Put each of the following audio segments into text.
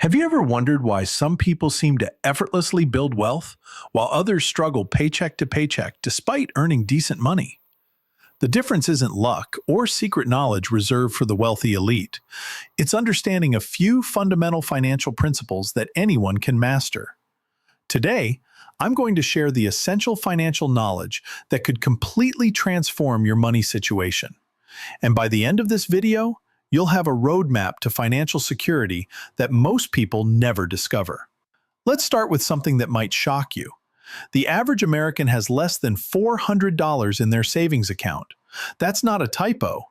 Have you ever wondered why some people seem to effortlessly build wealth while others struggle paycheck to paycheck despite earning decent money? The difference isn't luck or secret knowledge reserved for the wealthy elite. It's understanding a few fundamental financial principles that anyone can master. Today, I'm going to share the essential financial knowledge that could completely transform your money situation. And by the end of this video, you'll have a roadmap to financial security that most people never discover. Let's start with something that might shock you. The average American has less than $400 in their savings account. That's not a typo.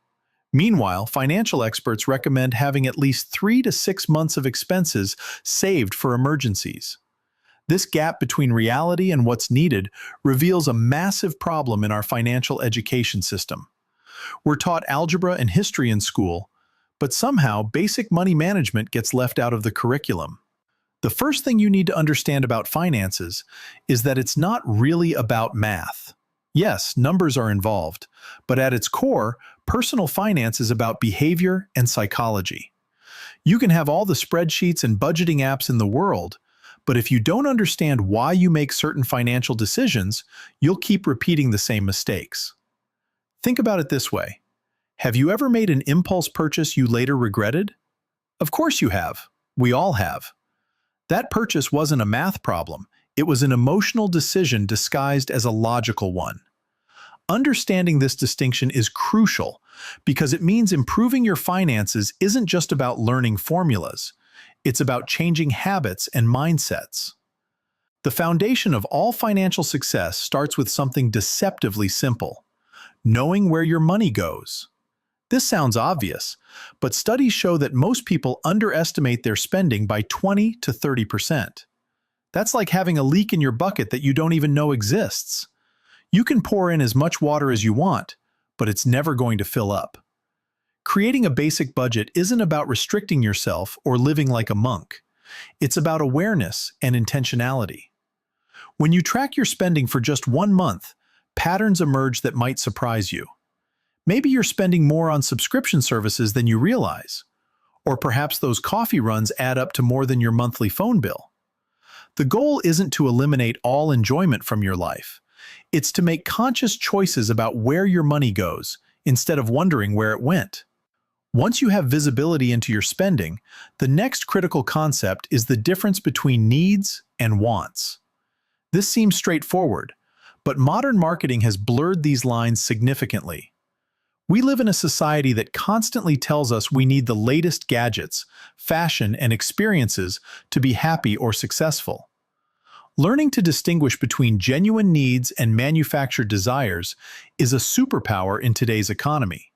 Meanwhile, financial experts recommend having at least 3 to 6 months of expenses saved for emergencies. This gap between reality and what's needed reveals a massive problem in our financial education system. We're taught algebra and history in school, but somehow basic money management gets left out of the curriculum. The first thing you need to understand about finances is that it's not really about math. Yes, numbers are involved, but at its core, personal finance is about behavior and psychology. You can have all the spreadsheets and budgeting apps in the world, but if you don't understand why you make certain financial decisions, you'll keep repeating the same mistakes. Think about it this way. Have you ever made an impulse purchase you later regretted? Of course you have. We all have. That purchase wasn't a math problem. It was an emotional decision disguised as a logical one. Understanding this distinction is crucial because it means improving your finances isn't just about learning formulas. It's about changing habits and mindsets. The foundation of all financial success starts with something deceptively simple: knowing where your money goes. This sounds obvious, but studies show that most people underestimate their spending by 20 to 30%. That's like having a leak in your bucket that you don't even know exists. You can pour in as much water as you want, but it's never going to fill up. Creating a basic budget isn't about restricting yourself or living like a monk. It's about awareness and intentionality. When you track your spending for just 1 month, patterns emerge that might surprise you. Maybe you're spending more on subscription services than you realize. Or perhaps those coffee runs add up to more than your monthly phone bill. The goal isn't to eliminate all enjoyment from your life. It's to make conscious choices about where your money goes, instead of wondering where it went. Once you have visibility into your spending, the next critical concept is the difference between needs and wants. This seems straightforward, but modern marketing has blurred these lines significantly. We live in a society that constantly tells us we need the latest gadgets, fashion, and experiences to be happy or successful. Learning to distinguish between genuine needs and manufactured desires is a superpower in today's economy.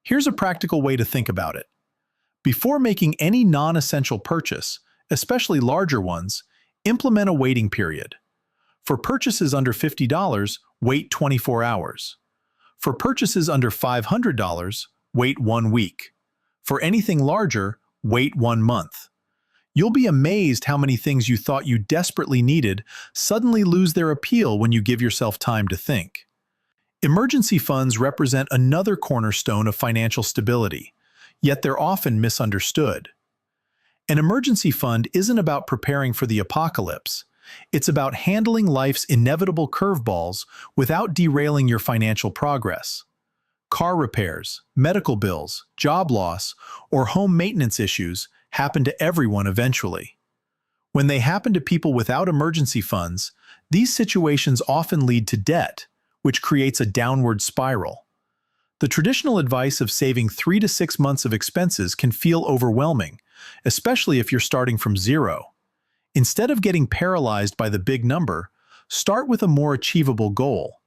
Here's a practical way to think about it. Before making any non-essential purchase, especially larger ones, implement a waiting period. For purchases under $50, wait 24 hours. For purchases under $500, wait 1 week. For anything larger, wait 1 month. You'll be amazed how many things you thought you desperately needed suddenly lose their appeal when you give yourself time to think. Emergency funds represent another cornerstone of financial stability, yet they're often misunderstood. An emergency fund isn't about preparing for the apocalypse. It's about handling life's inevitable curveballs without derailing your financial progress. Car repairs, medical bills, job loss, or home maintenance issues happen to everyone eventually. When they happen to people without emergency funds, these situations often lead to debt, which creates a downward spiral. The traditional advice of saving 3 to 6 months of expenses can feel overwhelming, especially if you're starting from zero. Instead of getting paralyzed by the big number, start with a more achievable goal.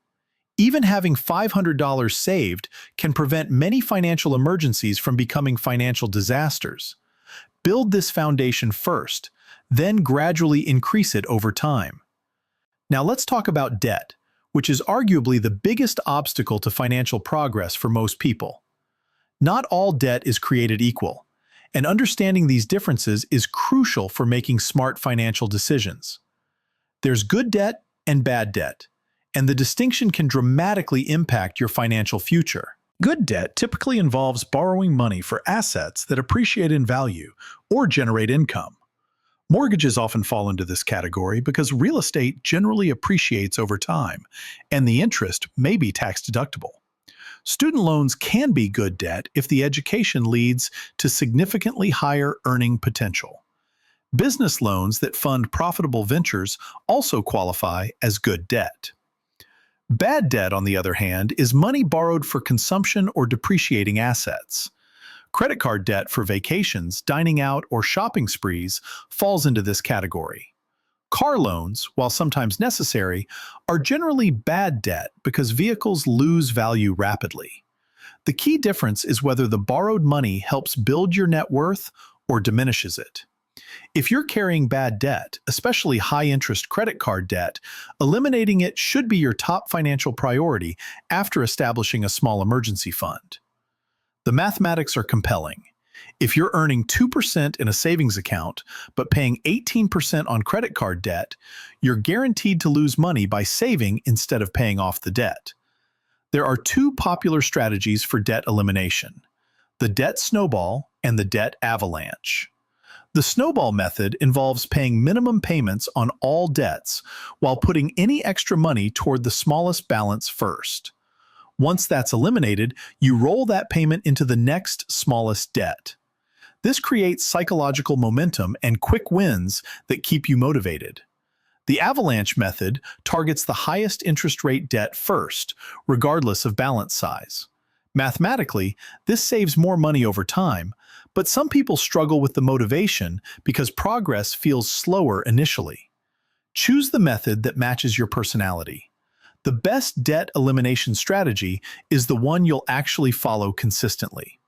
Even having $500 saved can prevent many financial emergencies from becoming financial disasters. Build this foundation first, then gradually increase it over time. Now let's talk about debt, which is arguably the biggest obstacle to financial progress for most people. Not all debt is created equal, and understanding these differences is crucial for making smart financial decisions. There's good debt and bad debt, and the distinction can dramatically impact your financial future. Good debt typically involves borrowing money for assets that appreciate in value or generate income, Mortgages often fall into this category because real estate generally appreciates over time, and the interest may be tax deductible. Student loans can be good debt if the education leads to significantly higher earning potential. Business loans that fund profitable ventures also qualify as good debt. Bad debt, on the other hand, is money borrowed for consumption or depreciating assets. Credit card debt for vacations, dining out, or shopping sprees falls into this category. Car loans, while sometimes necessary, are generally bad debt because vehicles lose value rapidly. The key difference is whether the borrowed money helps build your net worth or diminishes it. If you're carrying bad debt, especially high-interest credit card debt, eliminating it should be your top financial priority after establishing a small emergency fund. The mathematics are compelling. If you're earning 2% in a savings account, but paying 18% on credit card debt, you're guaranteed to lose money by saving instead of paying off the debt. There are two popular strategies for debt elimination: the debt snowball and the debt avalanche. The snowball method involves paying minimum payments on all debts while putting any extra money toward the smallest balance first. Once that's eliminated, you roll that payment into the next smallest debt. This creates psychological momentum and quick wins that keep you motivated. The avalanche method targets the highest interest rate debt first, regardless of balance size. Mathematically, this saves more money over time, but some people struggle with the motivation because progress feels slower initially. Choose the method that matches your personality. The best debt elimination strategy is the one you'll actually follow consistently.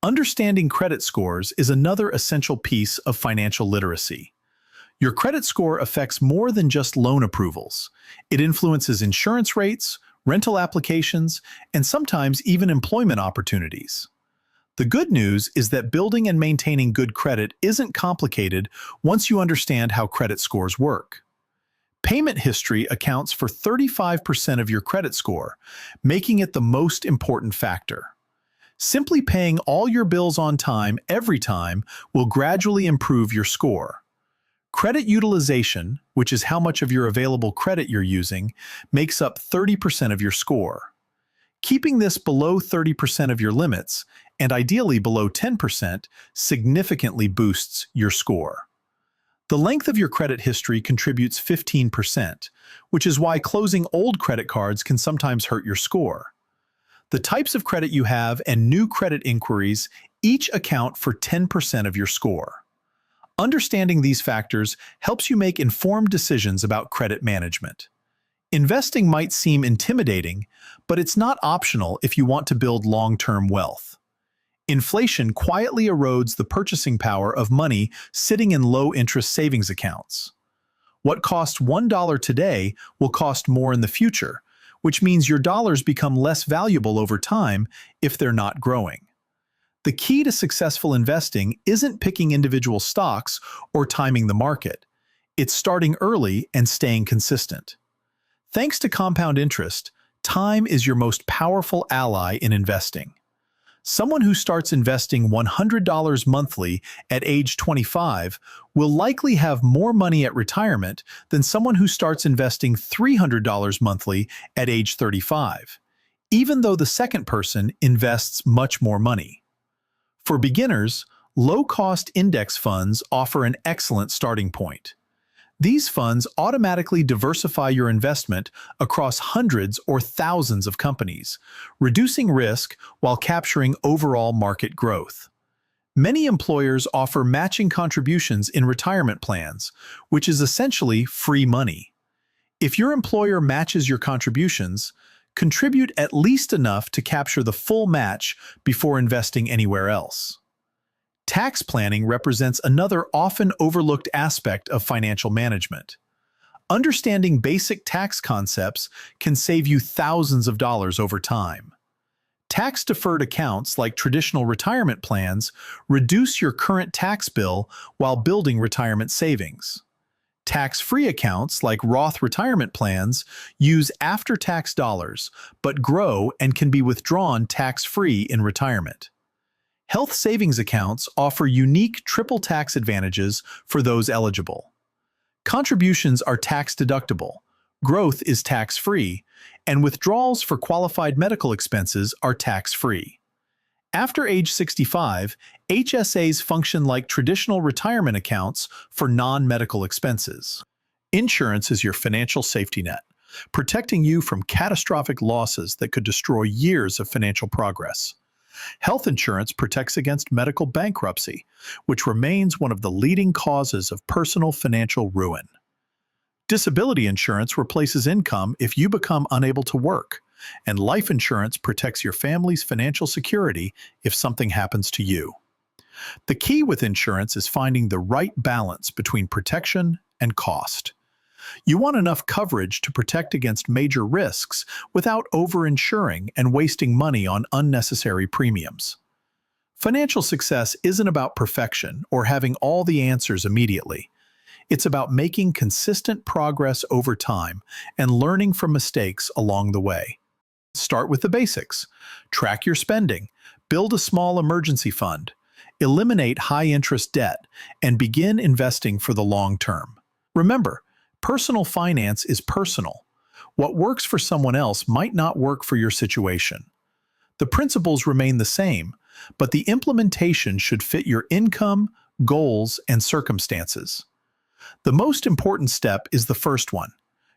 Understanding credit scores is another essential piece of financial literacy. Your credit score affects more than just loan approvals. It influences insurance rates, rental applications, and sometimes even employment opportunities. The good news is that building and maintaining good credit isn't complicated once you understand how credit scores work. Payment history accounts for 35% of your credit score, making it the most important factor. Simply paying all your bills on time every time will gradually improve your score. Credit utilization, which is how much of your available credit you're using, makes up 30% of your score. Keeping this below 30% of your limits, and ideally below 10%, significantly boosts your score. The length of your credit history contributes 15%, which is why closing old credit cards can sometimes hurt your score. The types of credit you have and new credit inquiries each account for 10% of your score. Understanding these factors helps you make informed decisions about credit management. Investing might seem intimidating, but it's not optional if you want to build long-term wealth. Inflation quietly erodes the purchasing power of money sitting in low-interest savings accounts. What costs $1 today will cost more in the future, which means your dollars become less valuable over time if they're not growing. The key to successful investing isn't picking individual stocks or timing the market. It's starting early and staying consistent. Thanks to compound interest, time is your most powerful ally in investing. Someone who starts investing $100 monthly at age 25 will likely have more money at retirement than someone who starts investing $300 monthly at age 35, even though the second person invests much more money. For beginners, low-cost index funds offer an excellent starting point. These funds automatically diversify your investment across hundreds or thousands of companies, reducing risk while capturing overall market growth. Many employers offer matching contributions in retirement plans, which is essentially free money. If your employer matches your contributions, contribute at least enough to capture the full match before investing anywhere else. Tax planning represents another often overlooked aspect of financial management. Understanding basic tax concepts can save you thousands of dollars over time. Tax-deferred accounts like traditional retirement plans reduce your current tax bill while building retirement savings. Tax-free accounts like Roth retirement plans use after-tax dollars but grow and can be withdrawn tax-free in retirement. Health savings accounts offer unique triple tax advantages for those eligible. Contributions are tax-deductible, growth is tax-free, and withdrawals for qualified medical expenses are tax-free. After age 65, HSAs function like traditional retirement accounts for non-medical expenses. Insurance is your financial safety net, protecting you from catastrophic losses that could destroy years of financial progress. Health insurance protects against medical bankruptcy, which remains one of the leading causes of personal financial ruin. Disability insurance replaces income if you become unable to work, and life insurance protects your family's financial security if something happens to you. The key with insurance is finding the right balance between protection and cost. You want enough coverage to protect against major risks without over-insuring and wasting money on unnecessary premiums. Financial success isn't about perfection or having all the answers immediately. It's about making consistent progress over time and learning from mistakes along the way. Start with the basics. Track your spending, build a small emergency fund, eliminate high-interest debt, and begin investing for the long term. Remember, personal finance is personal. What works for someone else might not work for your situation. The principles remain the same, but the implementation should fit your income, goals, and circumstances. The most important step is the first one.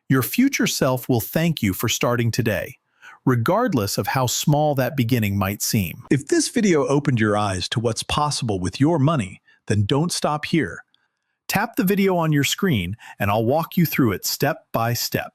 Your future self will thank you for starting today, regardless of how small that beginning might seem. If this video opened your eyes to what's possible with your money, then don't stop here. Tap the video on your screen and I'll walk you through it step by step.